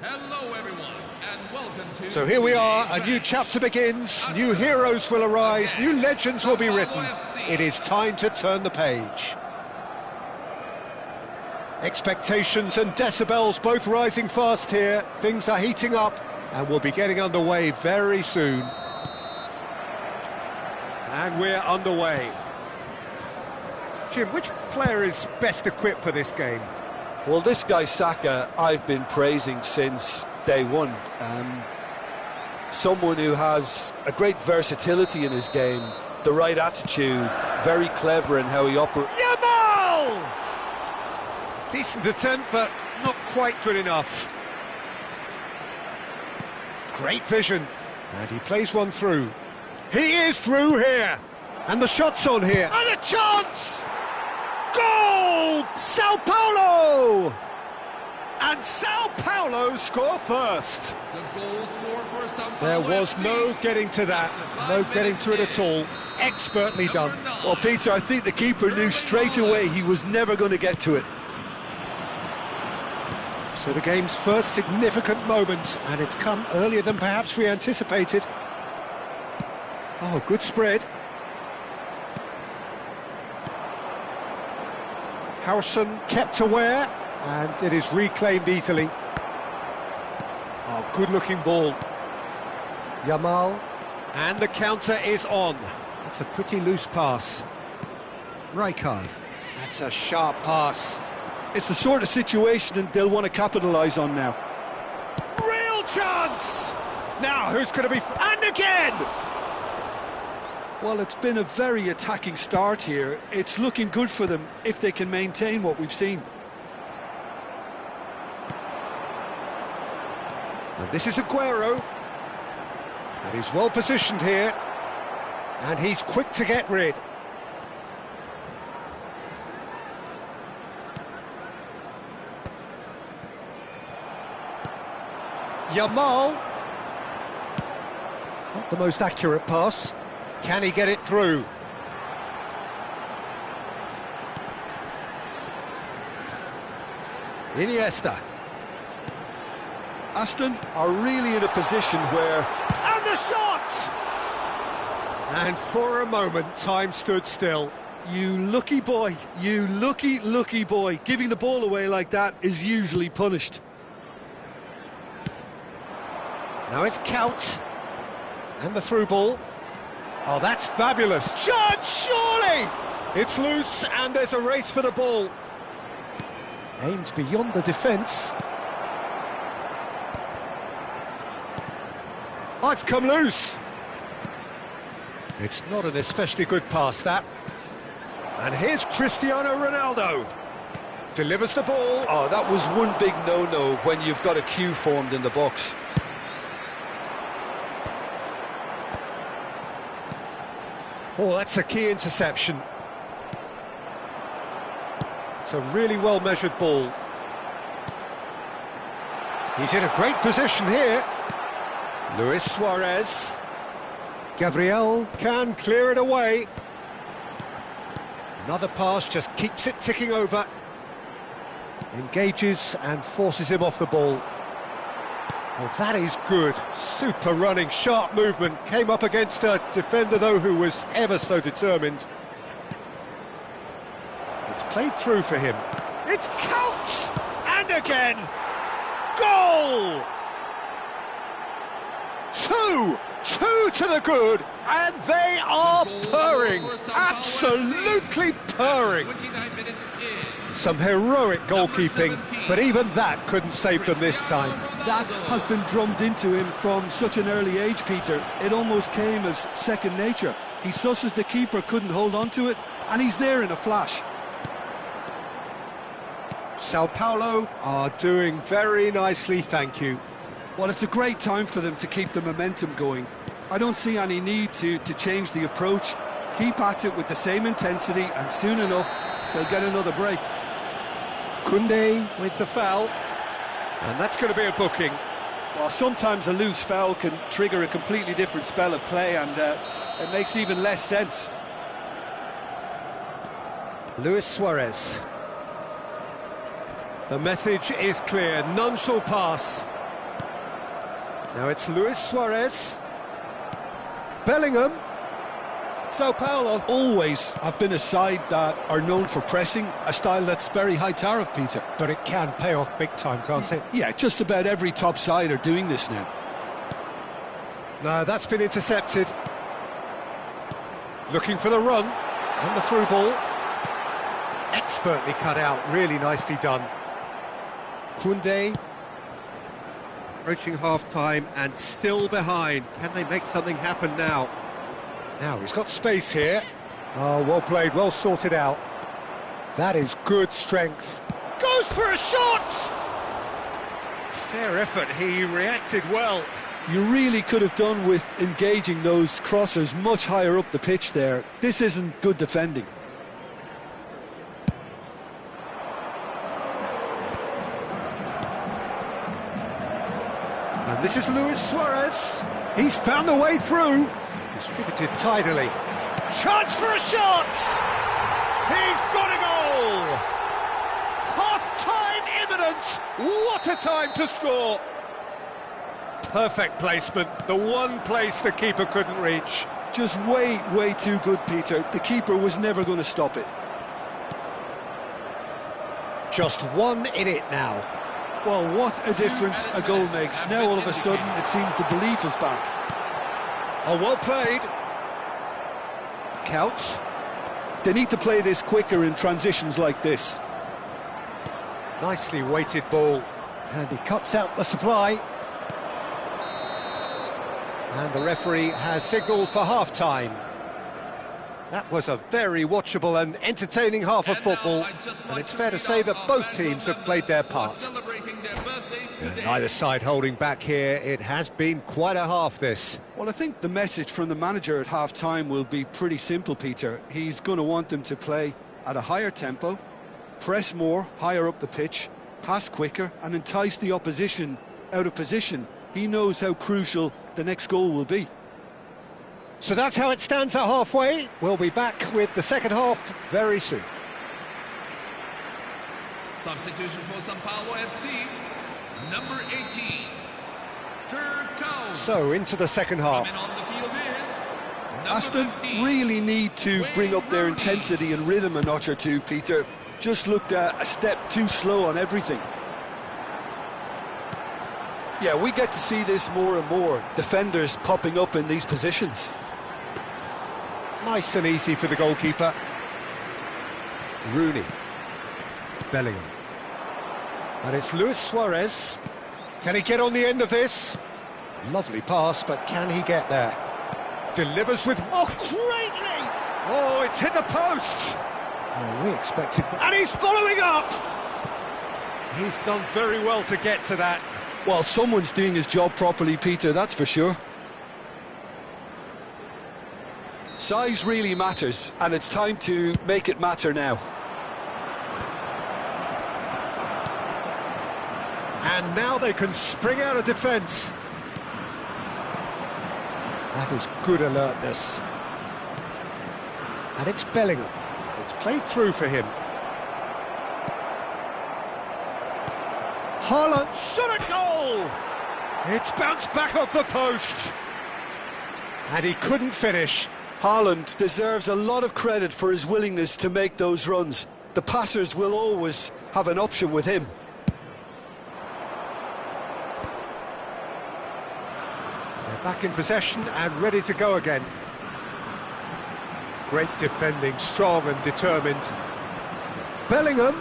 Hello everyone, and welcome to... So here we are, a new chapter begins, new heroes will arise, new legends will be written. It is time to turn the page. Expectations and decibels both rising fast here. Things are heating up and we'll be getting underway very soon. And we're underway. Jim, which player is best equipped for this game? Well, this guy Saka, I've been praising since day one. Someone who has a great versatility in his game, the right attitude, very clever in how he operates. Yamal! Decent attempt, but not quite good enough. Great vision, and he plays one through. He is through here, and the shot's on here. And a chance! Goal! Sao Paulo! And Sao Paulo score first. The goal scored for Sao There Paulo was FC. no getting to that, no getting to it at all. Expertly done. Well, Peter, I think the keeper knew straight away he was never going to get to it. So the game's first significant moment, and it's come earlier than perhaps we anticipated. Oh, good spread. Howson kept aware, and it is reclaimed easily. Oh, good-looking ball. Yamal, and the counter is on. It's a pretty loose pass. Rijkaard, that's a sharp pass. It's the sort of situation that they'll want to capitalise on now. Real chance! Now, who's going to be... And again! Well, it's been a very attacking start here. It's looking good for them if they can maintain what we've seen. And this is Aguero. And he's well positioned here. And he's quick to get rid. Yamal. Not the most accurate pass. Can he get it through? Iniesta. Aston are really in a position where... And the shot! And for a moment, time stood still. You lucky boy, you lucky boy. Giving the ball away like that is usually punished. Now it's Count. And the through ball. Oh, that's fabulous. Shot, surely! It's loose, and there's a race for the ball. Aimed beyond the defence. Oh, it's come loose. It's not an especially good pass, that. And here's Cristiano Ronaldo. Delivers the ball. Oh, that was one big no-no when you've got a queue formed in the box. Oh, that's a key interception. It's a really well-measured ball. He's in a great position here. Luis Suarez. Gabriel can clear it away. Another pass just keeps it ticking over. Engages and forces him off the ball. Well, that is good. Super running, sharp movement. Came up against a defender, though, who was ever so determined. It's played through for him. It's Count! And again! Goal! Two to the good, and they are purring. Absolutely purring. 29 minutes in. Some heroic goalkeeping, but even that couldn't save them this time. That has been drummed into him from such an early age, Peter. It almost came as second nature. He susses the keeper couldn't hold on to it, and he's there in a flash. Sao Paulo are doing very nicely, thank you. Well, it's a great time for them to keep the momentum going. I don't see any need to change the approach. Keep at it with the same intensity, and soon enough, they'll get another break. Koundé with the foul, and that's going to be a booking. Well, sometimes a loose foul can trigger a completely different spell of play, and it makes even less sense. Luis Suarez. The message is clear, none shall pass. Now it's Luis Suarez. Bellingham. Sao Paulo always have been a side that are known for pressing, a style that's very high tariff, Peter. But it can pay off big time, can't it? Yeah, just about every top side are doing this now. No, that's been intercepted. Looking for the run. And the through ball. Expertly cut out, really nicely done. Koundé. Approaching half-time and still behind. Can they make something happen now? Now, he's got space here. Oh, well played, well sorted out. That is good strength. Goes for a shot! Fair effort, he reacted well. You really could have done with engaging those crossers much higher up the pitch there. This isn't good defending. And this is Luis Suarez. He's found the way through. Distributed tidily. Chance for a shot! He's got a goal! Half-time imminent! What a time to score! Perfect placement, the one place the keeper couldn't reach. Just way too good, Peter. The keeper was never going to stop it. Just one in it now. Well, what a difference a goal makes. Now all of a sudden it seems the belief is back. Oh, well played. Counts. They need to play this quicker in transitions like this. Nicely weighted ball. And he cuts out the supply. And the referee has signalled for half-time. That was a very watchable and entertaining half of football, and it's fair to say that both teams have played their part. Neither side holding back here. It has been quite a half, this. Well, I think the message from the manager at half-time will be pretty simple, Peter. He's going to want them to play at a higher tempo, press more, higher up the pitch, pass quicker, and entice the opposition out of position. He knows how crucial the next goal will be. So that's how it stands at halfway. We'll be back with the second half very soon. Substitution for São Paulo FC, number 18, Kirkau. So into the second half. Coming on the field is Aston 15, really need to bring up their intensity and rhythm a notch or two, Peter. Just looked a step too slow on everything. Yeah, we get to see this more and more. Defenders popping up in these positions. Nice and easy for the goalkeeper. Rooney. Bellingham. And it's Luis Suarez. Can he get on the end of this? Lovely pass, but can he get there? Delivers with... Oh, greatly! Oh, it's hit the post! Oh, we expected... And he's following up! He's done very well to get to that. Well, someone's doing his job properly, Peter, that's for sure. Size really matters, and it's time to make it matter now. And now they can spring out of defence. That is good alertness. And it's Bellingham. It's played through for him. Haaland shot a goal! It's bounced back off the post. And he couldn't finish. Haaland deserves a lot of credit for his willingness to make those runs. The passers will always have an option with him. They're back in possession and ready to go again. Great defending, strong and determined. Bellingham.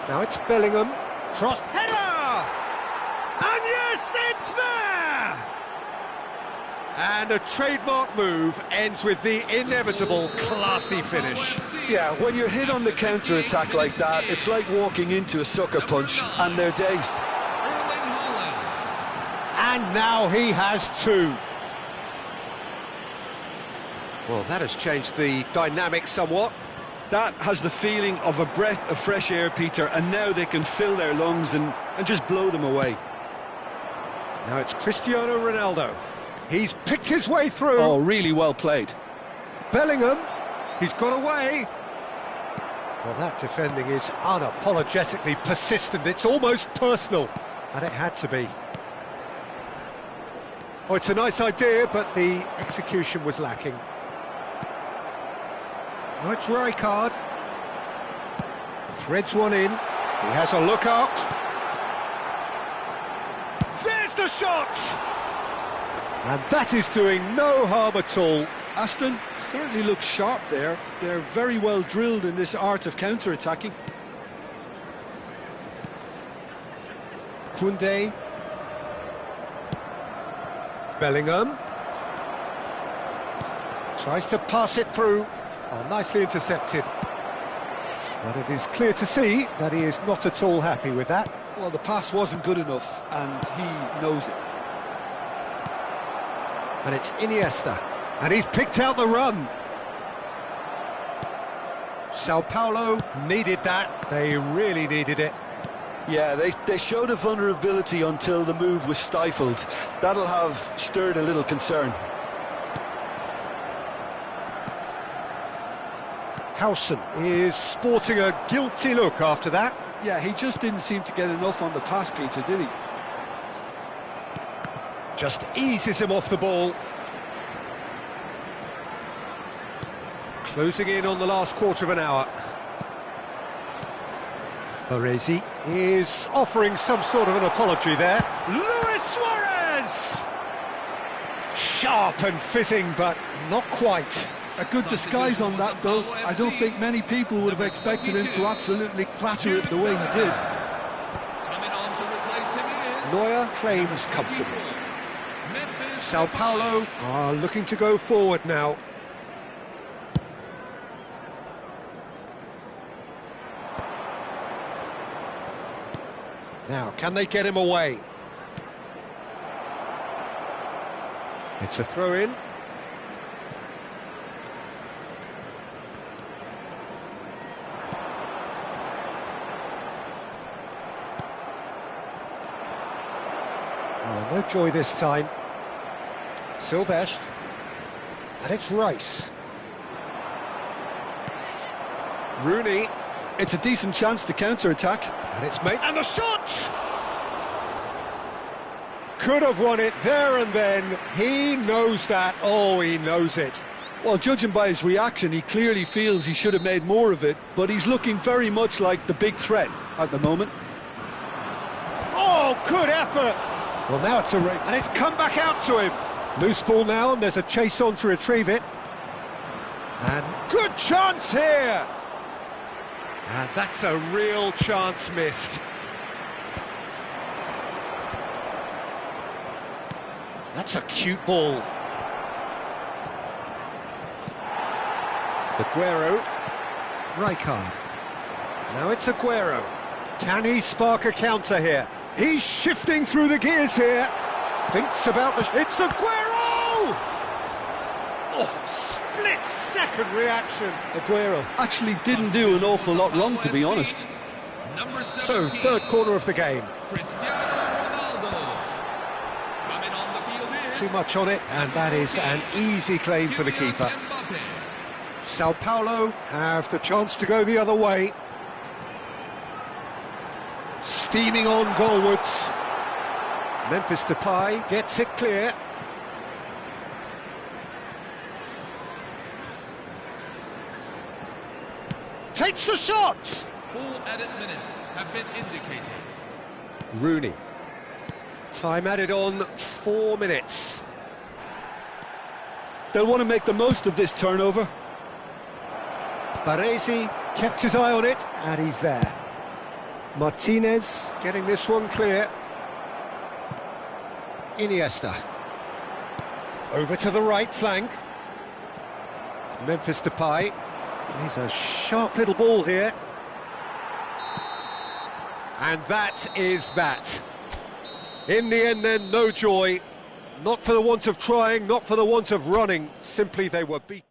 Now it's Bellingham. Cross header! And yes, it's there! And a trademark move ends with the inevitable classy finish. Yeah, when you're hit on the counter-attack like that, it's like walking into a sucker punch, and they're dazed. And now he has two. Well, that has changed the dynamic somewhat. That has the feeling of a breath of fresh air, Peter, and now they can fill their lungs and just blow them away. Now it's Cristiano Ronaldo. He's picked his way through. Oh, really well played. Bellingham. He's got away. Well, that defending is unapologetically persistent. It's almost personal, and it had to be. Oh, it's a nice idea, but the execution was lacking. Oh, it's Rijkaard. Threads one in. He has a look up. There's the shot! And that is doing no harm at all. Aston certainly looks sharp there. They're very well drilled in this art of counter-attacking. Koundé. Bellingham. Tries to pass it through. Oh, nicely intercepted. But it is clear to see that he is not at all happy with that. Well, the pass wasn't good enough, and he knows it. And it's Iniesta. And he's picked out the run. Sao Paulo needed that. They really needed it. Yeah, they showed a vulnerability until the move was stifled. That'll have stirred a little concern. Howson is sporting a guilty look after that. Yeah, he just didn't seem to get enough on the pass, Peter, did he? Just eases him off the ball. Closing in on the last quarter of an hour. Baresi is offering some sort of an apology there. Luis Suarez! Sharp and fitting, but not quite. A good disguise on that, though. I don't think many people would have expected him to absolutely clatter it the way he did. Coming on to replace him is Neuer claims comfortably. Sao Paulo are looking to go forward now. Now, can they get him away? It's a throw-in. Oh, no joy this time. Silvestre. And it's Rice. Rooney. It's a decent chance to counter-attack. And it's made. And the shot! Could have won it there and then. He knows that. Oh, he knows it. Well, judging by his reaction, he clearly feels he should have made more of it, but he's looking very much like the big threat at the moment. Oh, good effort! Well, now it's a ring, and it's come back out to him. Loose ball now, and there's a chase on to retrieve it. And good chance here! And that's a real chance missed. That's a cute ball. Aguero. Rijkaard. Now it's Aguero. Can he spark a counter here? He's shifting through the gears here. Thinks about the... It's Aguero! Oh, split-second reaction. Aguero actually didn't do an awful lot wrong, to be honest. So, third quarter of the game. Too much on it, and that is an easy claim for the keeper. Sao Paulo have the chance to go the other way. Steaming on goalwards. Memphis Depay gets it clear. Takes the shot! Full edit minutes have been indicated. Rooney. Time added on 4 minutes. They'll want to make the most of this turnover. Baresi kept his eye on it, and he's there. Martinez getting this one clear. Iniesta. Over to the right flank. Memphis Depay. He's a sharp little ball here. And that is that. In the end then, no joy. Not for the want of trying, not for the want of running. Simply they were beaten.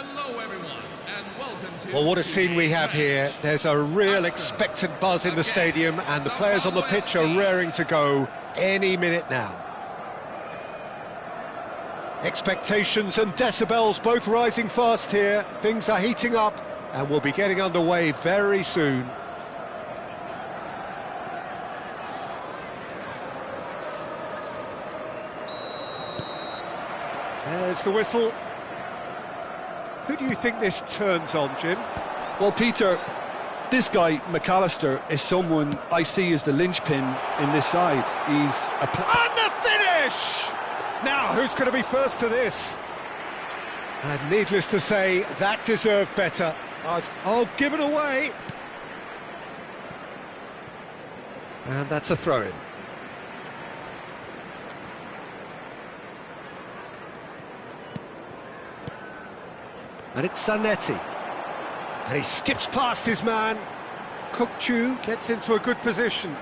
Hello, everyone, and welcome to... Well, what a scene we have here. There's a real expectant buzz in the stadium, and the players on the pitch are raring to go any minute now. Expectations and decibels both rising fast here. Things are heating up, and we'll be getting underway very soon. There's the whistle. Who do you think this turns on, Jim? Well, Peter, this guy, McAllister, is someone I see as the linchpin in this side. He's a... And the finish! Now, who's going to be first to this? And needless to say, that deserved better. Oh, give it away! And that's a throw-in. And it's Zanetti. And he skips past his man. Kukçu gets into a good position.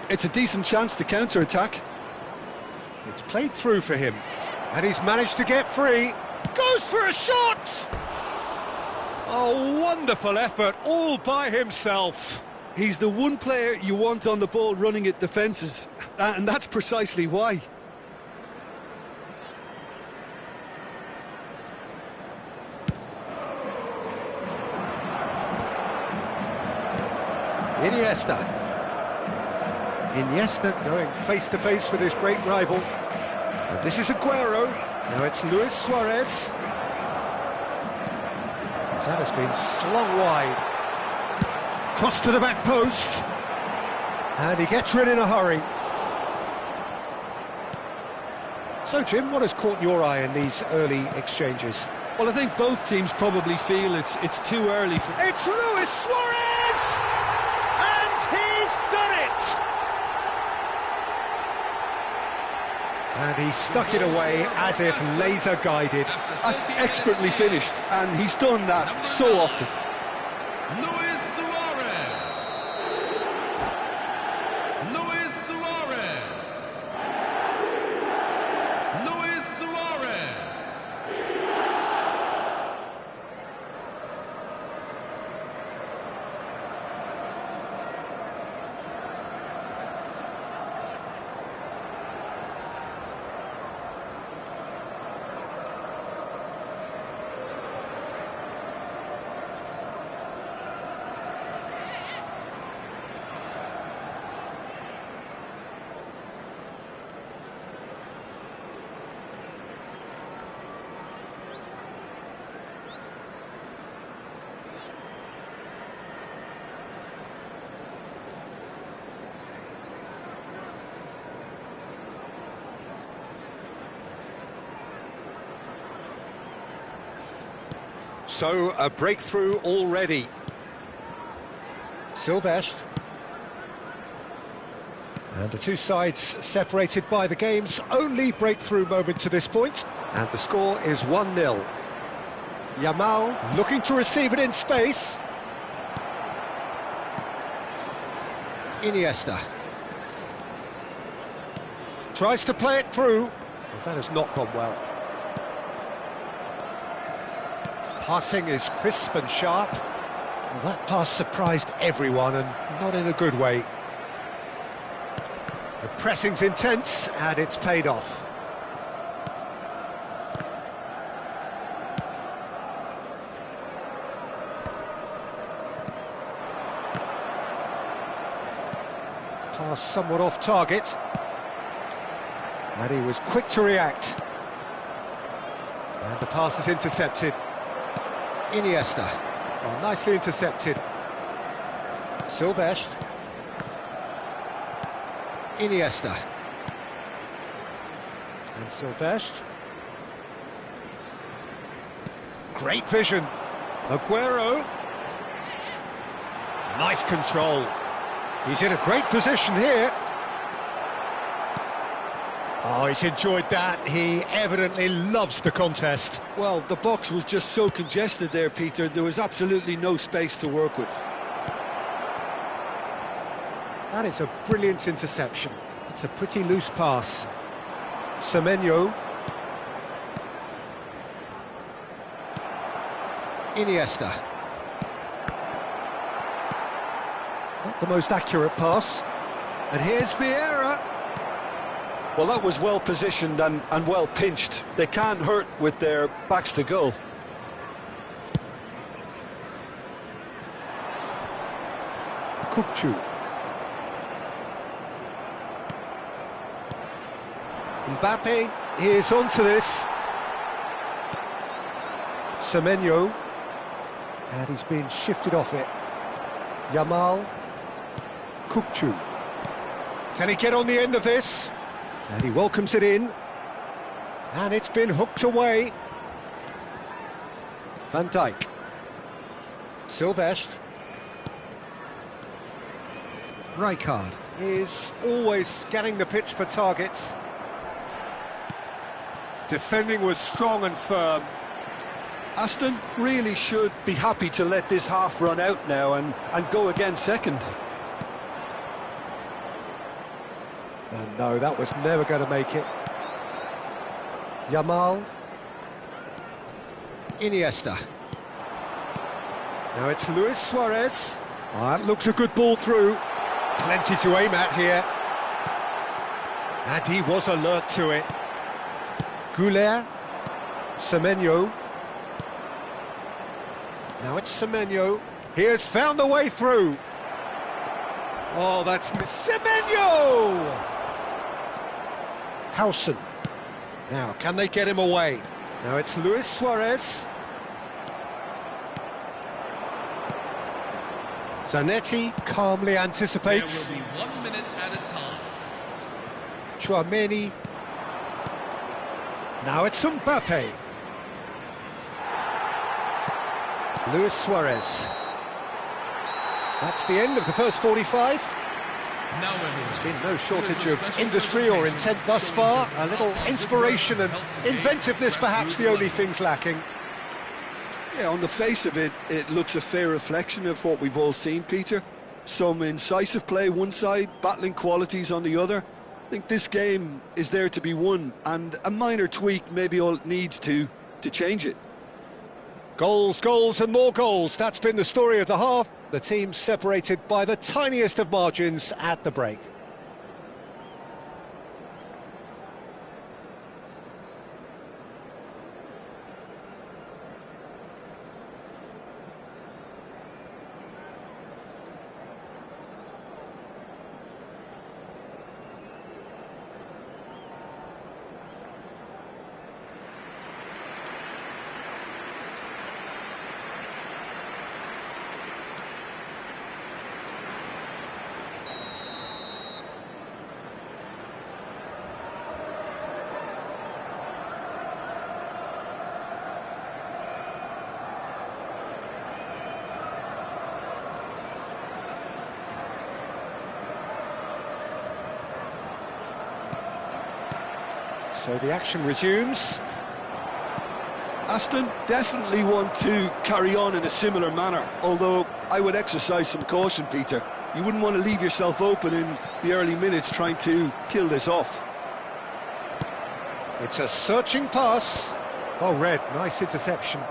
It's a decent chance to counter-attack. It's played through for him, and he's managed to get free. Goes for a shot! Oh, wonderful effort, all by himself. He's the one player you want on the ball running at defences, and that's precisely why. Iniesta going face-to-face with his great rival. And this is Aguero. Now it's Luis Suarez. That has been slung wide. Cross to the back post. And he gets rid in a hurry. So, Jim, what has caught your eye in these early exchanges? Well, I think both teams probably feel it's too early for... It's Luis Suarez! And he's done it! And he stuck it away as if laser-guided. That's expertly finished, and he's done that so often. Luis Suarez. Luis Suarez. Luis Suarez. So, a breakthrough already. Silvestre. And the two sides separated by the game's only breakthrough moment to this point. And the score is 1-0. Yamal looking to receive it in space. Iniesta. Tries to play it through. Well, that has not gone well. Passing is crisp and sharp. Well, that pass surprised everyone, and not in a good way. The pressing's intense, and it's paid off. Pass somewhat off target. And he was quick to react. And the pass is intercepted. Iniesta. Well, nicely intercepted. Silvestre. Iniesta. And Silvestre. Great vision. Aguero. Nice control. He's in a great position here. Oh, he's enjoyed that. He evidently loves the contest. Well, the box was just so congested there, Peter. There was absolutely no space to work with. That is a brilliant interception. It's a pretty loose pass. Semenyo. Iniesta. Not the most accurate pass. And here's Vieira. Well, that was well positioned and well pinched. They can't hurt with their backs to goal. Kukçu. Mbappe is onto this. Semenyo. And he's been shifted off it. Yamal. Kukçu. Can he get on the end of this? And he welcomes it in. And it's been hooked away. Van Dijk. Silvestre. Rijkaard is always scanning the pitch for targets. Defending was strong and firm. Aston really should be happy to let this half run out now and go again second. And no, that was never going to make it. Yamal. Iniesta. Now it's Luis Suarez. Oh, that looks a good ball through. Plenty to aim at here. And he was alert to it. Goulet. Semenyo. Now it's Semenyo. He has found the way through. Oh, that's Semenyo! Howson. Now, can they get him away? Now it's Luis Suarez. Zanetti calmly anticipates. There will be 1 minute at a time. Chouameni. Now it's Mbappe. Luis Suarez. That's the end of the first 45. Now There's been no shortage of industry or intent thus far. A little inspiration and inventiveness perhaps the only things lacking. Yeah, on the face of it, it looks a fair reflection of what we've all seen, Peter. Some incisive play one side, battling qualities on the other. I think this game is there to be won, and a minor tweak maybe all it needs to change it. Goals, goals and more goals. That's been the story of the half. The teams separated by the tiniest of margins at the break. So the action resumes. Aston definitely want to carry on in a similar manner, although I would exercise some caution, Peter. You wouldn't want to leave yourself open in the early minutes trying to kill this off. It's a searching pass. Oh, Red, nice interception.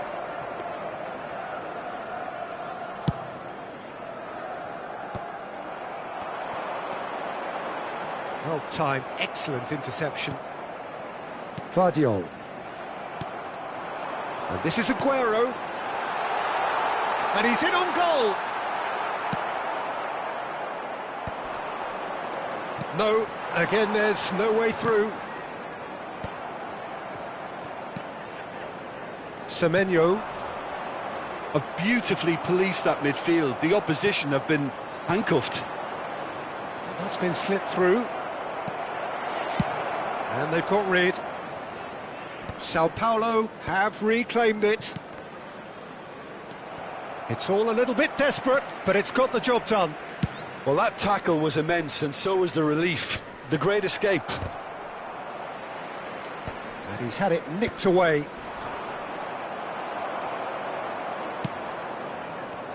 Well timed, excellent interception. Vardiol. And this is Aguero. And he's in on goal. No, again there's no way through. Semenyo. Have beautifully policed that midfield. The opposition have been handcuffed. That's been slipped through. And they've got rid. Sao Paulo have reclaimed it. It's all a little bit desperate, but it's got the job done. Well, that tackle was immense, and so was the relief. The great escape. And he's had it nicked away.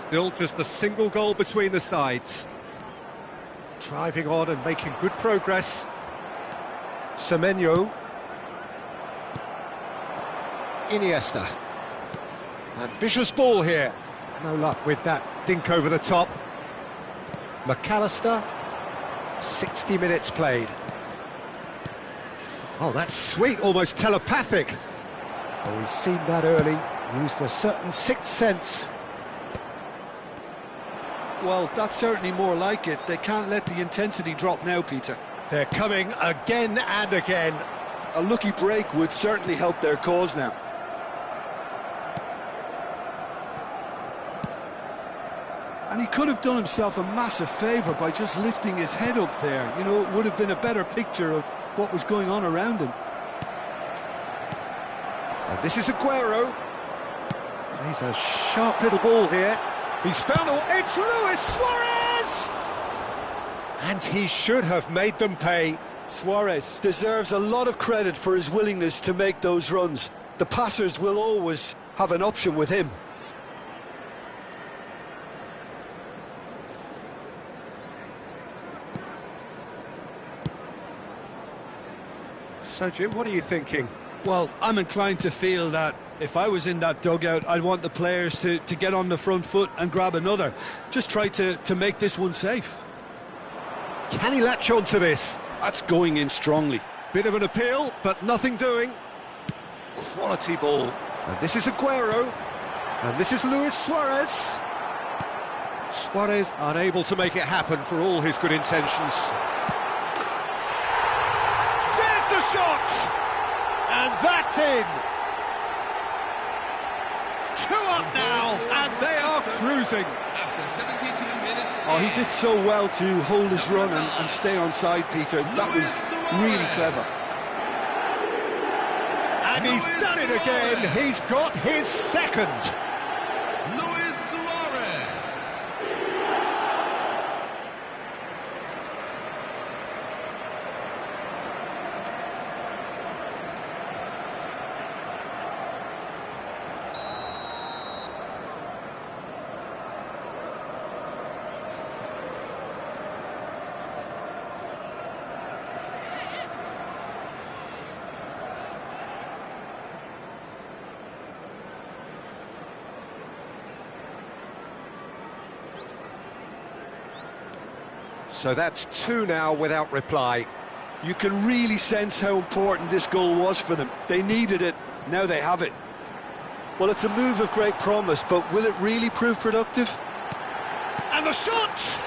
Still just a single goal between the sides. Driving on and making good progress. Semenyo. Iniesta. Ambitious ball here. No luck with that dink over the top. McAllister. 60 minutes played. Oh, that's sweet, almost telepathic. Oh, he's seen that early, used a certain sixth sense. Well, that's certainly more like it. They can't let the intensity drop now, Peter. They're coming again and again. A lucky break would certainly help their cause now. And he could have done himself a massive favour by just lifting his head up there. You know, it would have been a better picture of what was going on around him. And this is Aguero. He's a sharp little ball here. He's found it's Luis Suarez! And he should have made them pay. Suarez deserves a lot of credit for his willingness to make those runs. The passers will always have an option with him. So, Jim, what are you thinking? Well, I'm inclined to feel that if I was in that dugout, I'd want the players to get on the front foot and grab another. Just try to make this one safe. Can he latch on to this? That's going in strongly. Bit of an appeal, but nothing doing. Quality ball. And this is Aguero. And this is Luis Suarez. Suarez unable to make it happen for all his good intentions. There's the shot! And that's in! 2 up now, and they are cruising. After 72 minutes. Oh, he did so well to hold his run and stay on side, Peter. That was really clever. And he's done it again. He's got his second. Luis Suarez. So that's 2 now without reply. You can really sense how important this goal was for them. They needed it, now they have it. Well, it's a move of great promise, but will it really prove productive? And the shots!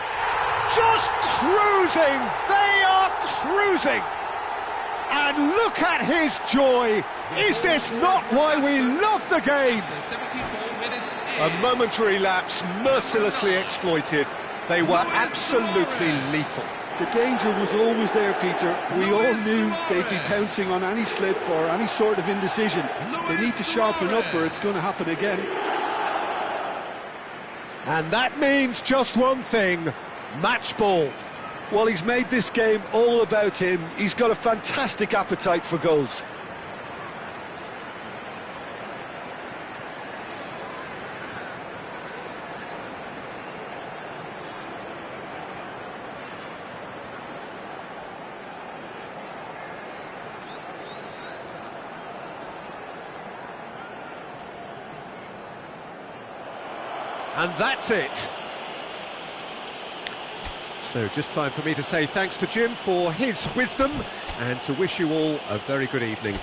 Just cruising! They are cruising! And look at his joy! Is this not why we love the game? After 74 minutes. A momentary lapse mercilessly exploited. They were absolutely lethal. The danger was always there, Peter. We all knew they'd be pouncing on any slip or any sort of indecision. They need to sharpen up or it's going to happen again. And that means just one thing, match ball. Well, he's made this game all about him. He's got a fantastic appetite for goals. And that's it. So just time for me to say thanks to Jim for his wisdom and to wish you all a very good evening.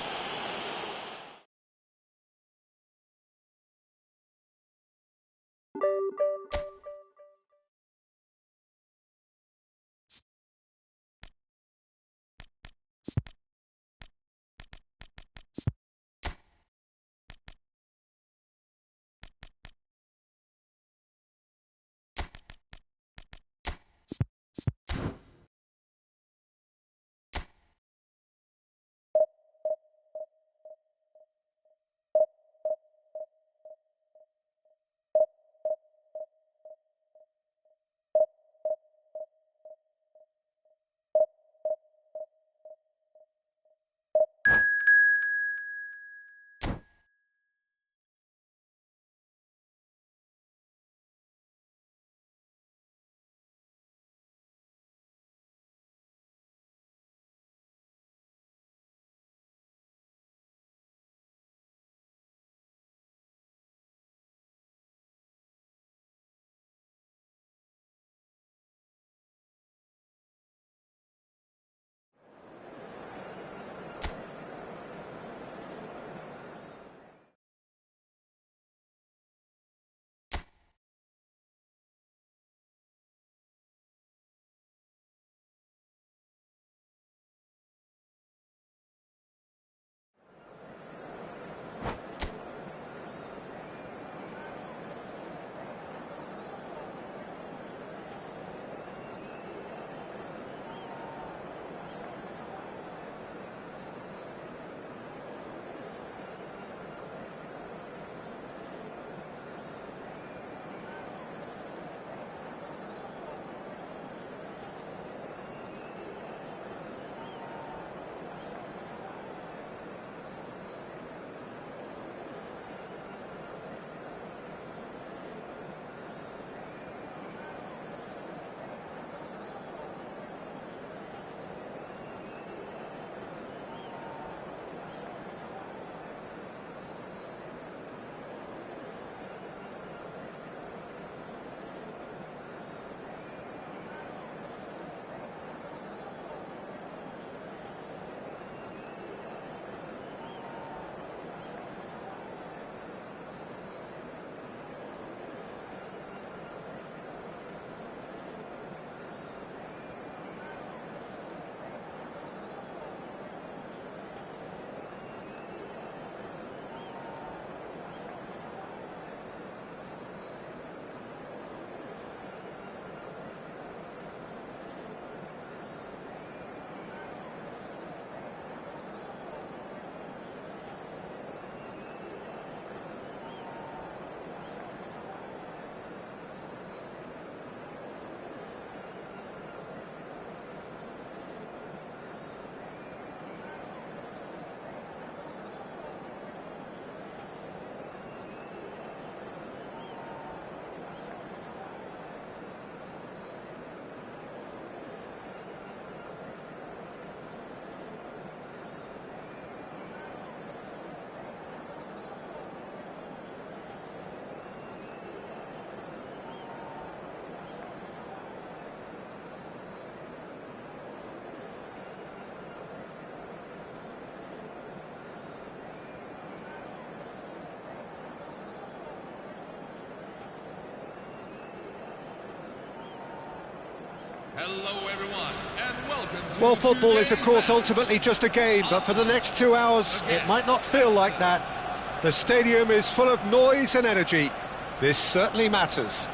Hello, everyone, and welcome to Well, football is, of today's course, match. ultimately just a game, but for the next 2 hours, it might not feel like that. The stadium is full of noise and energy. This certainly matters.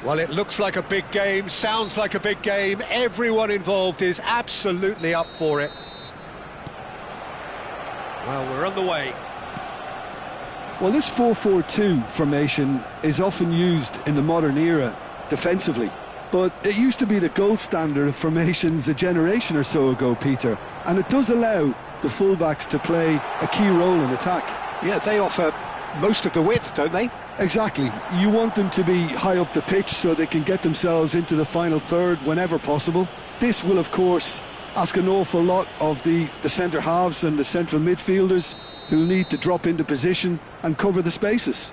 Well, it looks like a big game, sounds like a big game. Everyone involved is absolutely up for it. Well, we're on the way. Well, this 4-4-2 formation is often used in the modern era defensively, but it used to be the gold standard of formations a generation or so ago, Peter, and it does allow the fullbacks to play a key role in attack. Yeah, they offer most of the width, don't they? Exactly. You want them to be high up the pitch so they can get themselves into the final third whenever possible. This will, of course, ask an awful lot of the centre halves and the central midfielders, who'll need to drop into position and cover the spaces.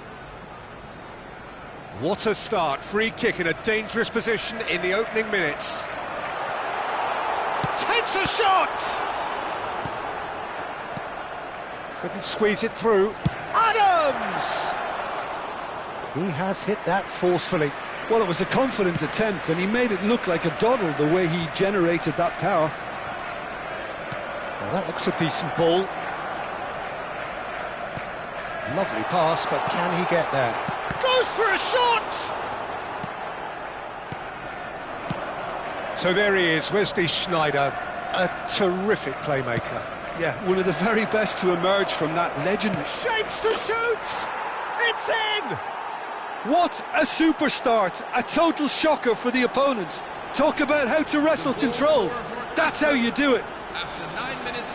What a start. Free kick in a dangerous position in the opening minutes. Takes a shot! Couldn't squeeze it through. Adams! He has hit that forcefully. Well, it was a confident attempt, and he made it look like a doddle the way he generated that power. Well, that looks a decent ball. Lovely pass, but can he get there? Goes for a shot! So there he is, Wesley Sneijder, a terrific playmaker. Yeah, one of the very best to emerge from that legend. Shapes to shoot! It's in! What a super start! A total shocker for the opponents. Talk about how to wrestle control. That's how you do it. After 9 minutes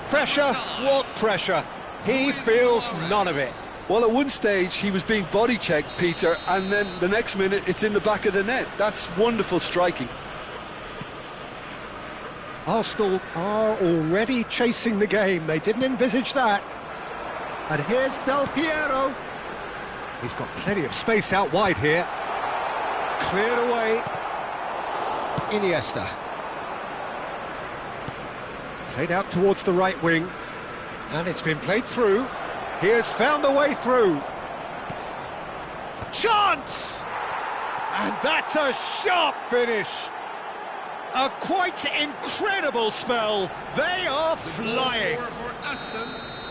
is... Pressure? What pressure? He feels none of it. Well, at one stage he was being body checked, Peter, and then the next minute it's in the back of the net. That's wonderful striking. Arsenal are already chasing the game. They didn't envisage that. And here's Del Piero. He's got plenty of space out wide here. Cleared away. Iniesta. Played out towards the right wing. And it's been played through. He has found the way through. Chance! And that's a sharp finish. A quite incredible spell. They are flying.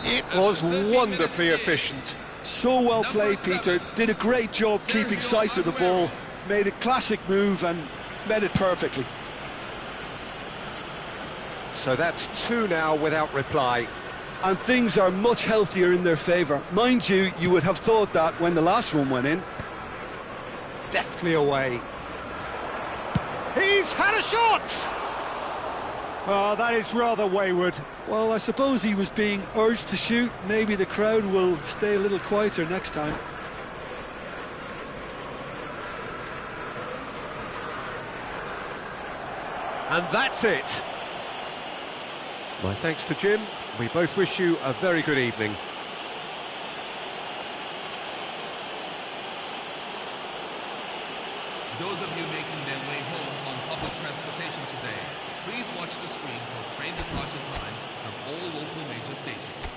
It was wonderfully efficient. So well played, Peter. Did a great job keeping sight of the ball. Made a classic move and made it perfectly. So that's 2 now without reply. And things are much healthier in their favour. Mind you, you would have thought that when the last one went in. Deftly away. He's had a shot! Oh, that is rather wayward. Well, I suppose he was being urged to shoot. Maybe the crowd will stay a little quieter next time. And that's it. My thanks to Jim. We both wish you a very good evening. Those of you making their way home on public transportation today, please watch the screen for train departure times from all local major stations.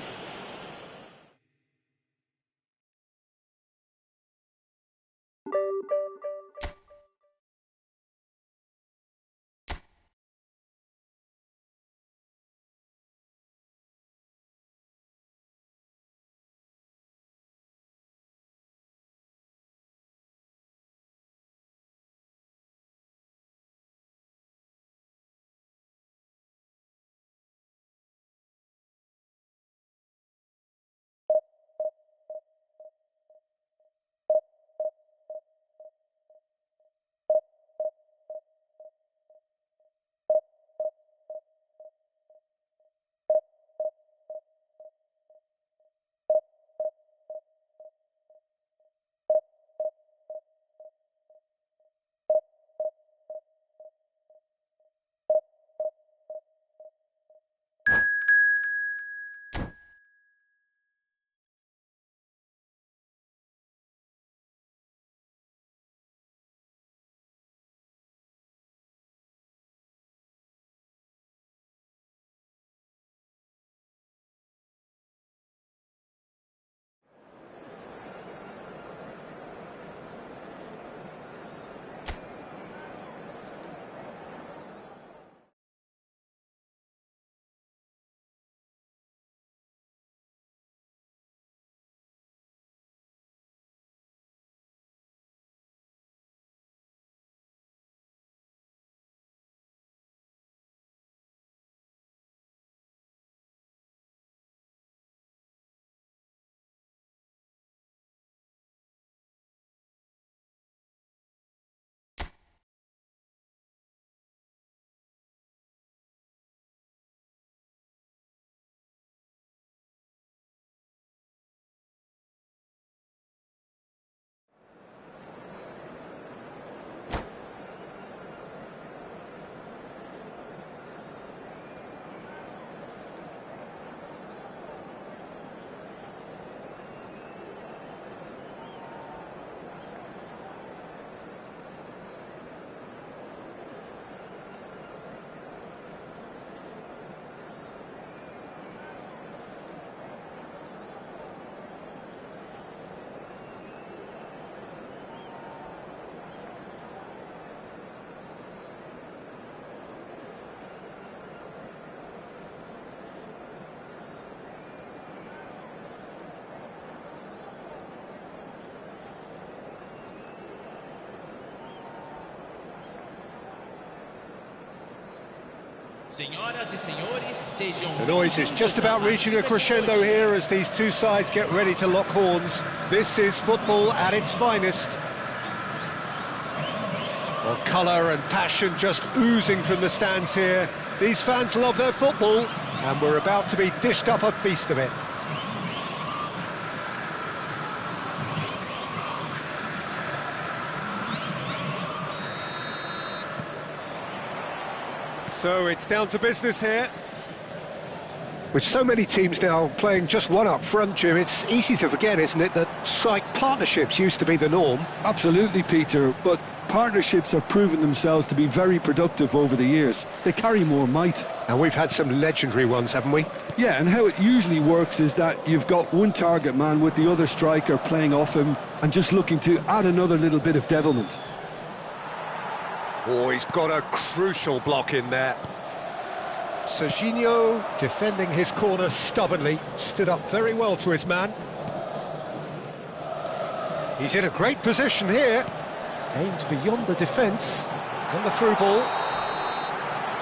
The noise is just about reaching a crescendo here as these two sides get ready to lock horns. This is football at its finest. Well, colour and passion just oozing from the stands here. These fans love their football, and we're about to be dished up a feast of it. So it's down to business here. With so many teams now playing just one up front, Jim, it's easy to forget, isn't it, that strike partnerships used to be the norm? Absolutely, Peter, but partnerships have proven themselves to be very productive over the years. They carry more might. And we've had some legendary ones, haven't we? Yeah, and how it usually works is that you've got one target man with the other striker playing off him and just looking to add another little bit of devilment. Oh, he's got a crucial block in there. Serginho, defending his corner stubbornly, stood up very well to his man. He's in a great position here. Aims beyond the defence, and the through ball.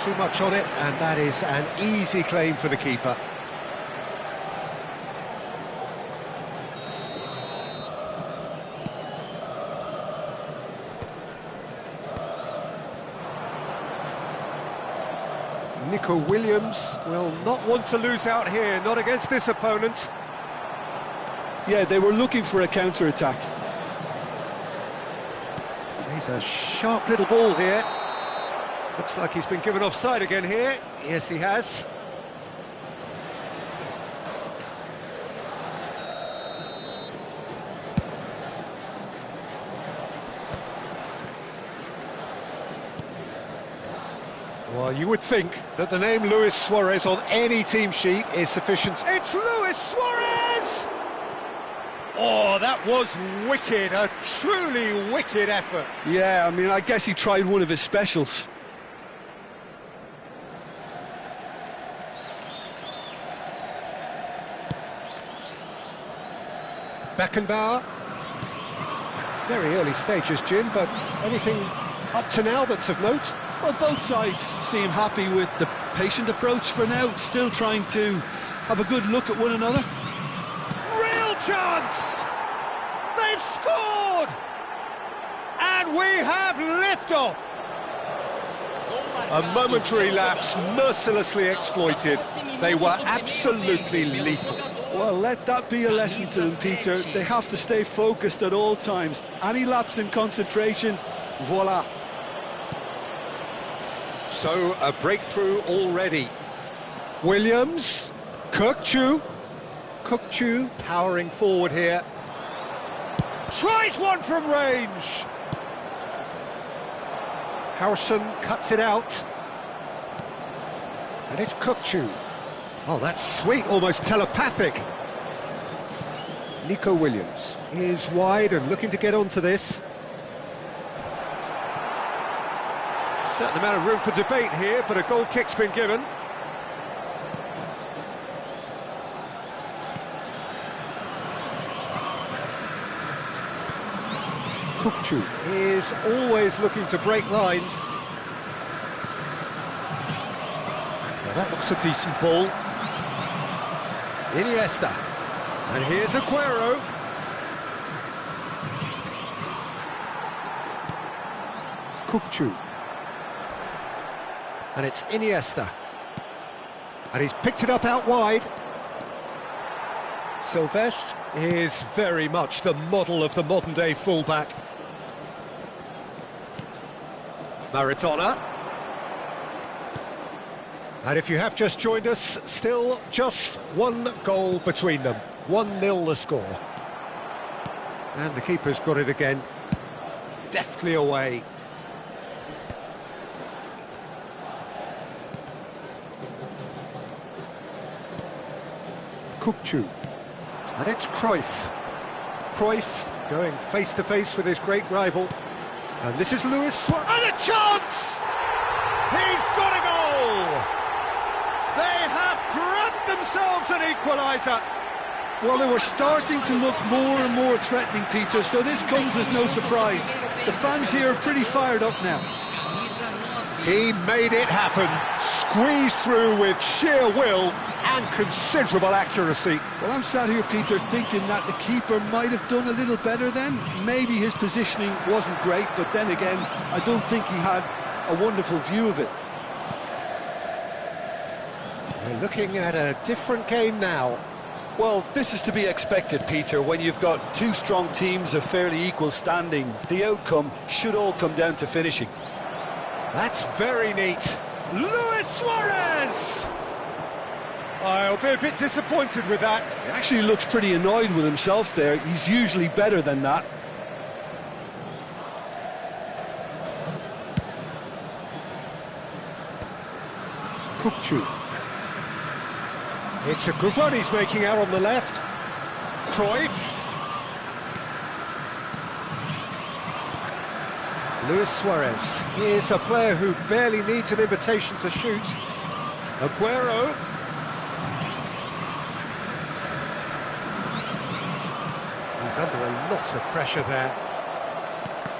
Too much on it, and that is an easy claim for the keeper. Nico Williams will not want to lose out here, not against this opponent. Yeah, they were looking for a counter-attack. He's a sharp little ball here. Looks like he's been given offside again here. Yes, he has. Well, you would think that the name Luis Suarez on any team sheet is sufficient. It's Luis Suarez! Oh, that was wicked, a truly wicked effort. Yeah, I mean, I guess he tried one of his specials. Beckenbauer. Very early stages, Jim, but anything up to now that's of note? Well, both sides seem happy with the patient approach for now, still trying to have a good look at one another. Real chance! They've scored! And we have liftoff! A momentary lapse mercilessly exploited. They were absolutely lethal. Well, let that be a lesson to them, Peter. They have to stay focused at all times. Any lapse in concentration, voila. So, a breakthrough already. Williams, Kirkchu powering forward here. Tries one from range. Harrison cuts it out. And it's Kirkchu. Oh, that's sweet, almost telepathic. Nico Williams is wide and looking to get onto this. Certain amount of room for debate here, but a goal kick's been given. Kirkchu is always looking to break lines. Now that looks a decent ball. Iniesta. And here's Aguero. Kirkchu. And it's Iniesta. And he's picked it up out wide. Silvestre is very much the model of the modern-day fullback. Maradona. And if you have just joined us, still just one goal between them. 1-0 the score. And the keeper's got it again. Deftly away. Kirkchu. And it's Cruyff. Cruyff going face-to-face with his great rival. And this is Luis Suarez. And a chance! He's got a goal! They have grabbed themselves an equaliser. Well, they were starting to look more and more threatening, Peter, so this comes as no surprise. The fans here are pretty fired up now. He made it happen. squeezed through with sheer will and considerable accuracy. Well, I'm sat here, Peter, thinking that the keeper might have done a little better then. Maybe his positioning wasn't great, but then again, I don't think he had a wonderful view of it. We're looking at a different game now. Well, this is to be expected, Peter. When you've got two strong teams of fairly equal standing, the outcome should all come down to finishing. That's very neat. Luis Suarez! I'll be a bit disappointed with that. He actually looks pretty annoyed with himself there. He's usually better than that. Kukçu. It's a good run he's making out on the left. Cruyff. Luis Suarez. He is a player who barely needs an invitation to shoot. Aguero. He's under a lot of pressure there.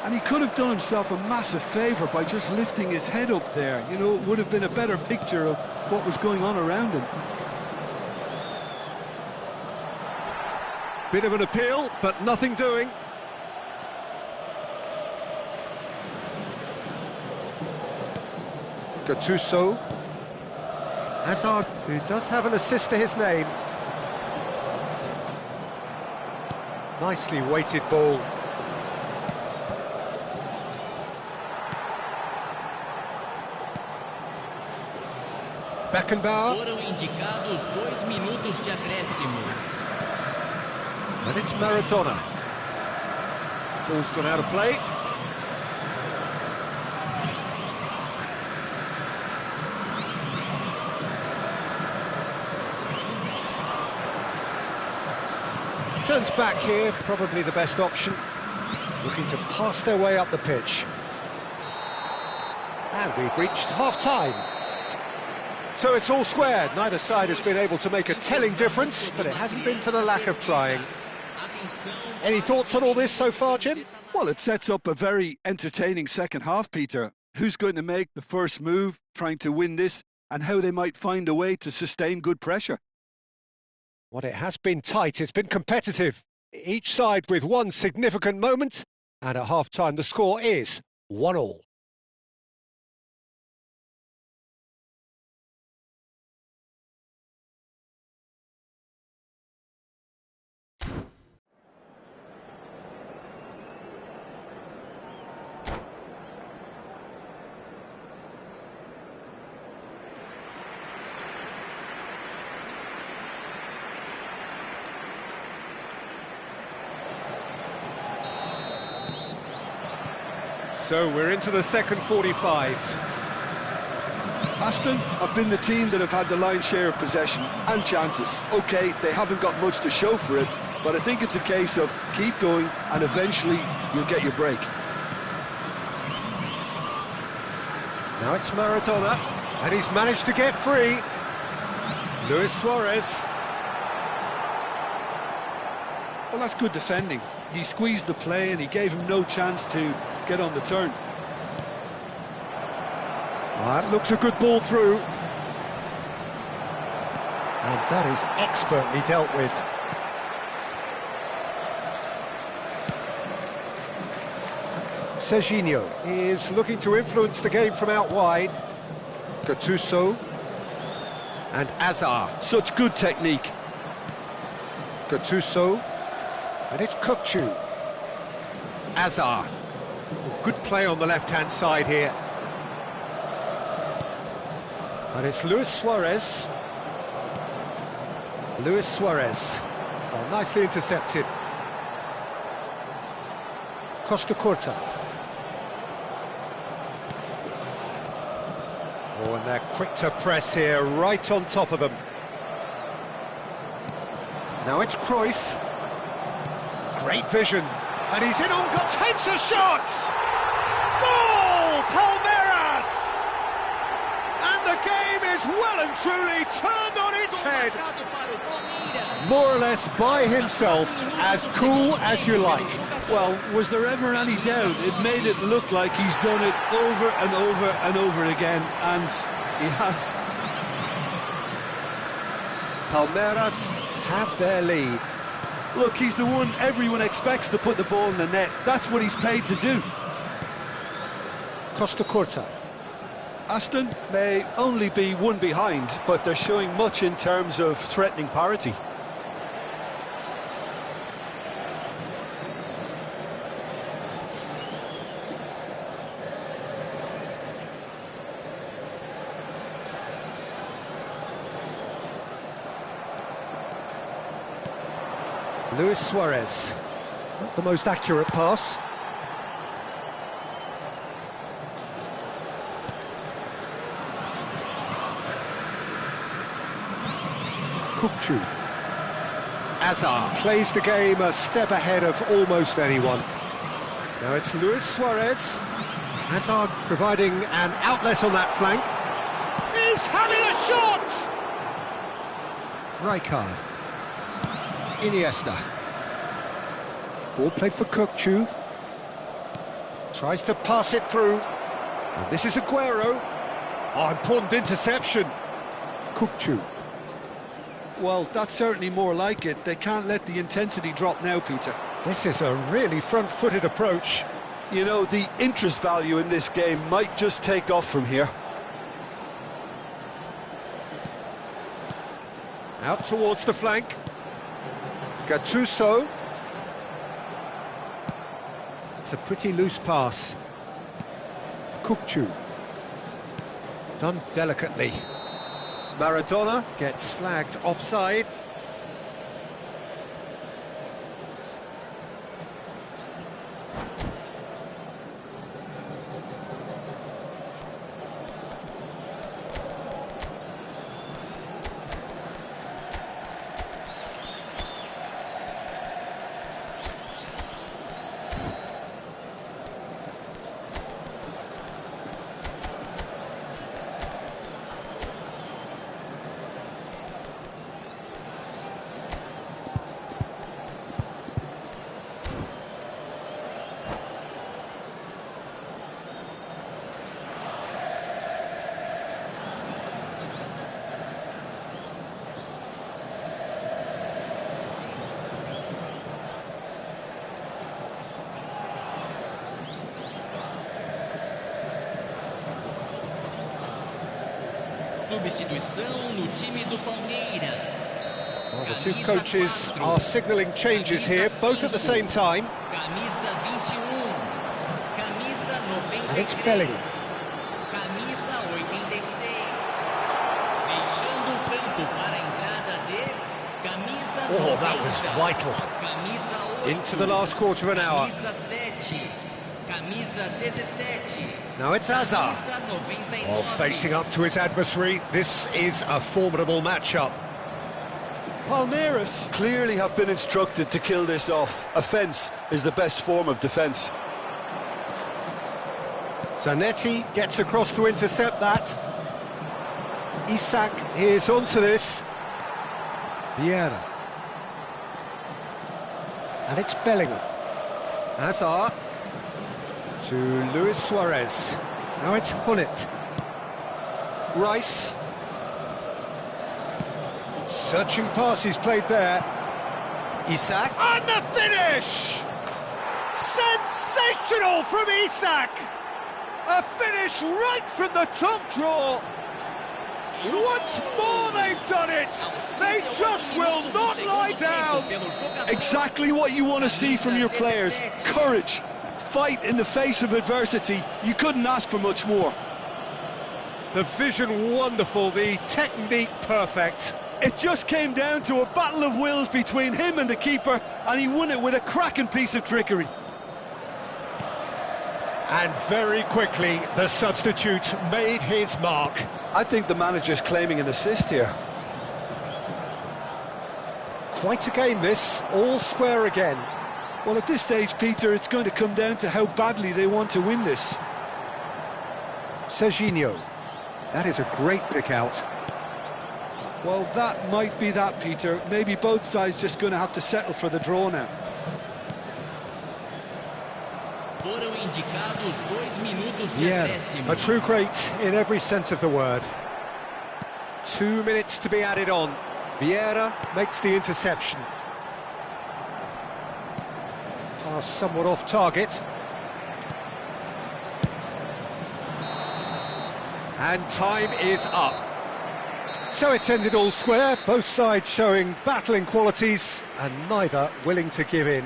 And he could have done himself a massive favour by just lifting his head up there. You know, it would have been a better picture of what was going on around him. Bit of an appeal, but nothing doing. Gattuso. Hazard, who does have an assist to his name. Nicely weighted ball. Beckenbauer. Foram indicados 2 minutos de acréscimo. And it's Maradona. Ball's gone out of play. Turns back here, probably the best option. Looking to pass their way up the pitch. And we've reached half-time. So it's all squared. Neither side has been able to make a telling difference, but it hasn't been for the lack of trying. Any thoughts on all this so far, Jim? Well, it sets up a very entertaining second half, Peter. Who's going to make the first move, trying to win this, and how they might find a way to sustain good pressure? Well, it has been tight, it's been competitive. Each side with one significant moment, and at half-time the score is 1-1. So we're into the second 45. Aston have been the team that have had the lion's share of possession and chances. OK, they haven't got much to show for it, but I think it's a case of keep going and eventually you'll get your break. Now it's Maradona, and he's managed to get free. Luis Suarez. Well, that's good defending. He squeezed the play and he gave him no chance to get on the turn. That looks a good ball through. And that is expertly dealt with. Serginho is looking to influence the game from out wide. Gattuso. And Hazard. Such good technique. Gattuso. And it's Kukçu. Hazard. Good play on the left-hand side here. And it's Luis Suarez. Luis Suarez. Oh, nicely intercepted. Costa Curta. Oh, and they're quick to press here, right on top of them. Now it's Cruyff. Great vision. And he's in on goal, takes a shot! Goal! Palmeiras! And the game is well and truly turned on its head. More or less by himself, as cool as you like. Well, was there ever any doubt? It made it look like he's done it over and over and over again, and He has. Palmeiras have their lead. Look, he's the one everyone expects to put the ball in the net. That's what he's paid to do. Costa Curta. Aston may only be one behind, but they're showing much in terms of threatening parity. Luis Suarez. Not the most accurate pass. Kukçu. Azar plays the game a step ahead of almost anyone. Now it's Luis Suarez. Hazard providing an outlet on that flank. He's having a shot! Rijkaard. Iniesta. Ball played for Kukçu. Tries to pass it through. And this is Aguero. Oh, important interception. Kukçu. Well, that's certainly more like it. They can't let the intensity drop now, Peter. This is a really front-footed approach. You know, the interest value in this game might just take off from here. Out towards the flank. Gattuso. It's a pretty loose pass. Kukçu. Done delicately. Maradona gets flagged offside. Substituição no time do Palmeiras. Well, the two coaches are signalling changes here, both at the same time. Camisa 21. Camisa 93. And it's Bellingham. Camisa 86. Deixando o campo para a entrada de camisa 90. Oh, that was vital. Camisa 8. Into the last quarter of an hour. Camisa 7. Camisa 17. Now it's Hazard. Camisa 99. Oh, facing up to his adversary. This is a formidable matchup. Palmeiras clearly have been instructed to kill this off. Offence is the best form of defence. Zanetti gets across to intercept that. Isak is onto this. Vieira. And it's Bellingham. Hazard. To Luis Suarez. Now it's Hullet. Rice. Searching passes played there. Isak. And the finish! Sensational from Isak! A finish right from the top draw. Once more they've done it! They just will not lie down! Exactly what you want to see from your players. Courage. Fight in the face of adversity. You couldn't ask for much more. The vision wonderful, the technique perfect. It just came down to a battle of wills between him and the keeper, and he won it with a cracking piece of trickery. And very quickly, the substitute made his mark. I think the manager's claiming an assist here. Quite a game this, all square again. Well, at this stage, Peter, it's going to come down to how badly they want to win this. Serginho. That is a great pick out. Well, that might be that, Peter. Maybe both sides just going to have to settle for the draw now. Foram indicados 2 minutos de Yeah, acréscimo. a true great in every sense of the word. 2 minutes to be added on. Vieira makes the interception. Pass somewhat off target. And time is up. So it's ended all square, both sides showing battling qualities and neither willing to give in.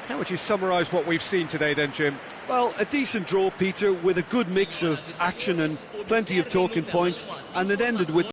How would you summarise what we've seen today then, Jim? Well, a decent draw, Peter, with a good mix of action and plenty of talking points, and it ended with